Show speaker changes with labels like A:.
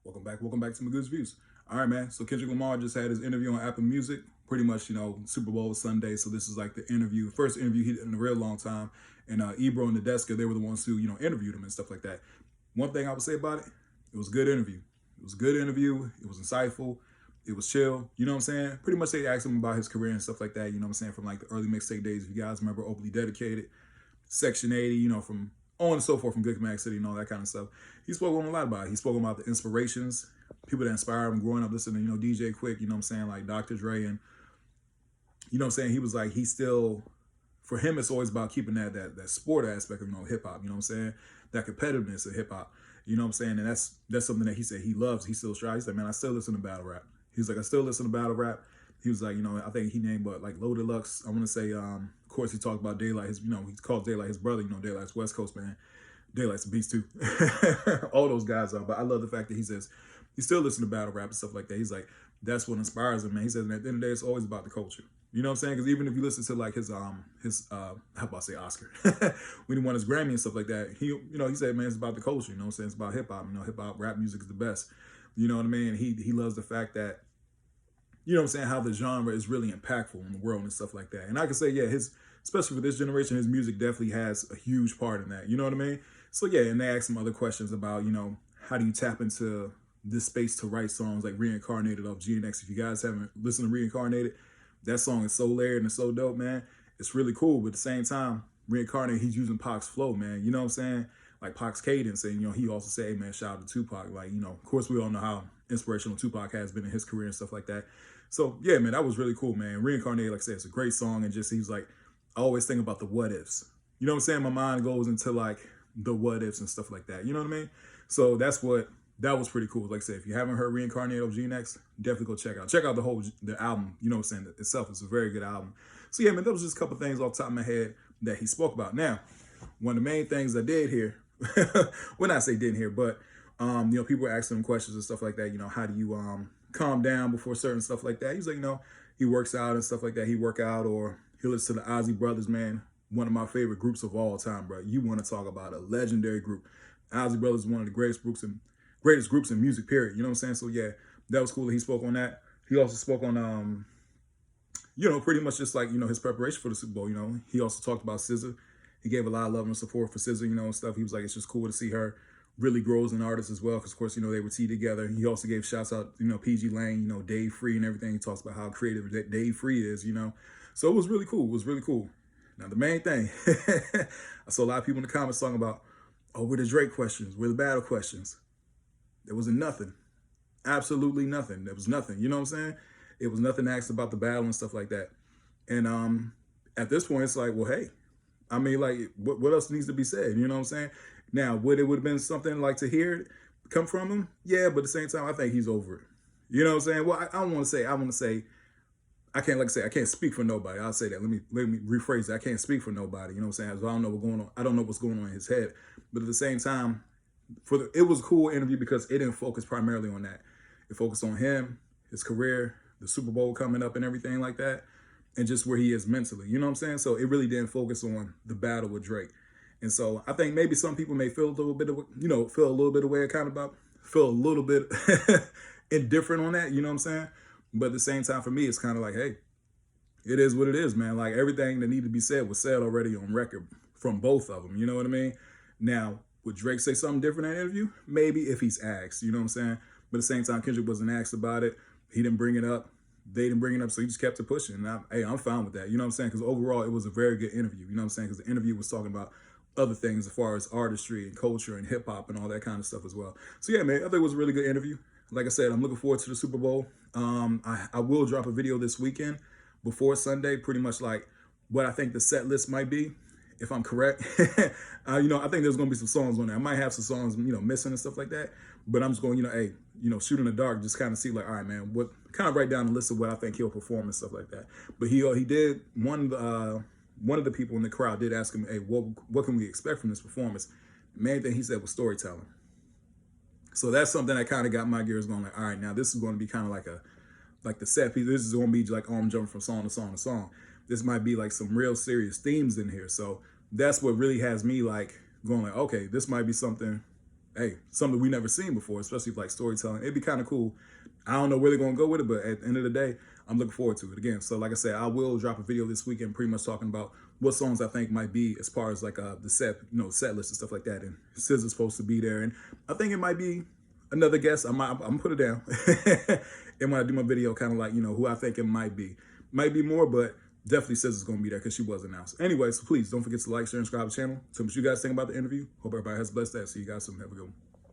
A: Welcome back to my good views. All right, man. So Kendrick Lamar just had his interview on Apple Music. Pretty much, Super Bowl was Sunday, so this is like the interview, first interview he did in a real long time. And Ebro and Nadeska, they were the ones who interviewed him and stuff like that. One thing I would say about it, it was a good interview. It was a good interview. It was insightful. It was chill. You know what I'm saying? Pretty much they asked him about his career and stuff like that. You know what I'm saying? From like the early mixtape days, if you guys remember, Openly Dedicated, Section 80, from on and so forth, from Good Command City and all that kind of stuff. He spoke on a lot about it. He spoke about the inspirations, people that inspired him growing up listening to, DJ Quick, you know what I'm saying, like Dr. Dre. And you know what I'm saying, he was like, he still, for him, it's always about keeping that sport aspect of, hip hop, you know what I'm saying, that competitiveness of hip hop, you know what I'm saying. And that's something that he said he loves. He still strives. He's like, man, I still listen to battle rap. He's like, I still listen to battle rap. He was like, I think he named like Low Deluxe. I want to say, of course, he talked about Daylight. He calls Daylight his brother. Daylight's West Coast, man. Daylight's a beast too. All those guys are. But I love the fact that he says he still listens to battle rap and stuff like that. He's like, that's what inspires him, man. He says, and at the end of the day, it's always about the culture. You know what I'm saying? Because even if you listen to like his how about I say Oscar when he won his Grammy and stuff like that, he said, man, it's about the culture. You know what I'm saying? It's about hip hop. Hip hop, rap music is the best. You know what I mean? And he loves the fact that, you know what I'm saying, how the genre is really impactful in the world and stuff like that. And I can say, yeah, especially for this generation, his music definitely has a huge part in that. You know what I mean? So yeah, and they asked some other questions about, how do you tap into this space to write songs like Reincarnated off GNX. If you guys haven't listened to Reincarnated, that song is so layered and so dope, man. It's really cool. But at the same time, Reincarnated, he's using Pac's flow, man. You know what I'm saying? Like Pac's cadence. And, he also said, hey, man, shout out to Tupac. Like, of course, we all know how inspirational Tupac has been in his career and stuff like that. So, yeah, man, that was really cool, man. Reincarnated, like I said, it's a great song. And just, he's like, I always think about the what ifs. You know what I'm saying? My mind goes into, like, the what ifs and stuff like that. You know what I mean? So that was pretty cool. Like I said, if you haven't heard Reincarnated of GNX, definitely go check out. Check out the album, you know what I'm saying, itself. It's a very good album. So, yeah, man, that was just a couple things off the top of my head that he spoke about. Now, one of the main things I did hear, when I say didn't hear, but, people were asking him questions and stuff like that. How do you calm down before certain stuff like that? He's like, he works out and stuff like that. He work out or he listens to the Ozzy Brothers, man. One of my favorite groups of all time, bro. You want to talk about a legendary group. Ozzy Brothers is one of the greatest groups in music, period. You know what I'm saying? So, yeah, that was cool that he spoke on that. He also spoke on, pretty much just like, his preparation for the Super Bowl. He also talked about SZA. He gave a lot of love and support for SZA, and stuff. He was like, it's just cool to see her really grow as an artist as well. Because, of course, they were T together. He also gave shouts out, PG Lane, Dave Free and everything. He talks about how creative Dave Free is, So it was really cool. It was really cool. Now, the main thing, I saw a lot of people in the comments talking about, oh, where the Drake questions, where the battle questions. There wasn't nothing. Absolutely nothing. There was nothing. You know what I'm saying? It was nothing asked about the battle and stuff like that. And at this point, it's like, well, hey, I mean, like, what else needs to be said? You know what I'm saying? Now, would it have been something like to hear it come from him? Yeah, but at the same time, I think he's over it. You know what I'm saying? Well, I want to say, I can't, like I say, I can't speak for nobody. I'll say that. Let me rephrase it. I can't speak for nobody. You know what I'm saying? So I don't know what's going on. I don't know what's going on in his head. But at the same time, it was a cool interview because it didn't focus primarily on that. It focused on him, his career, the Super Bowl coming up and everything like that, and just where he is mentally. You know what I'm saying? So it really didn't focus on the battle with Drake. And so I think maybe some people may feel a little bit of, feel a little bit away, kind of about, feel a little bit indifferent on that. You know what I'm saying? But at the same time, for me, it's kind of like, hey, it is what it is, man. Like everything that needed to be said was said already on record from both of them. You know what I mean? Now, would Drake say something different in that interview? Maybe if he's asked, you know what I'm saying? But at the same time, Kendrick wasn't asked about it. He didn't bring it up. They didn't bring it up, so he just kept it pushing. And I'm fine with that. You know what I'm saying? Because overall, it was a very good interview. You know what I'm saying? Because the interview was talking about other things as far as artistry and culture and hip hop and all that kind of stuff as well. So yeah, man, I think it was a really good interview. Like I said, I'm looking forward to the Super Bowl. I will drop a video this weekend before Sunday, pretty much like what I think the set list might be, if I'm correct. I think there's going to be some songs on there. I might have some songs, missing and stuff like that. But I'm just going, shoot in the dark, just kind of see like, all right, man, kind of write down a list of what I think he'll perform and stuff like that. But he did, one of the people in the crowd did ask him, hey, what can we expect from this performance? The main thing he said was storytelling. So that's something that kind of got my gears going like, all right, now this is going to be kind of like the set piece. This is going to be like arm jumping from song to song to song. This might be like some real serious themes in here. So that's what really has me like going like, okay, this might be something hey, something we never seen before, especially like storytelling. It'd be kind of cool. I don't know where they're gonna go with it, but at the end of the day, I'm looking forward to it. Again, so like I said, I will drop a video this weekend, pretty much talking about what songs I think might be as far as like the set, set list and stuff like that. And SZA's supposed to be there, and I think it might be another guest. I'm gonna put it down, and when I do my video, kind of like who I think it might be more, but definitely SZA's gonna be there because she was announced. Anyway, so please don't forget to like, share, and subscribe to the channel. Tell me what you guys think about the interview. Hope everybody has a blessed day. See you guys soon. Have a good one.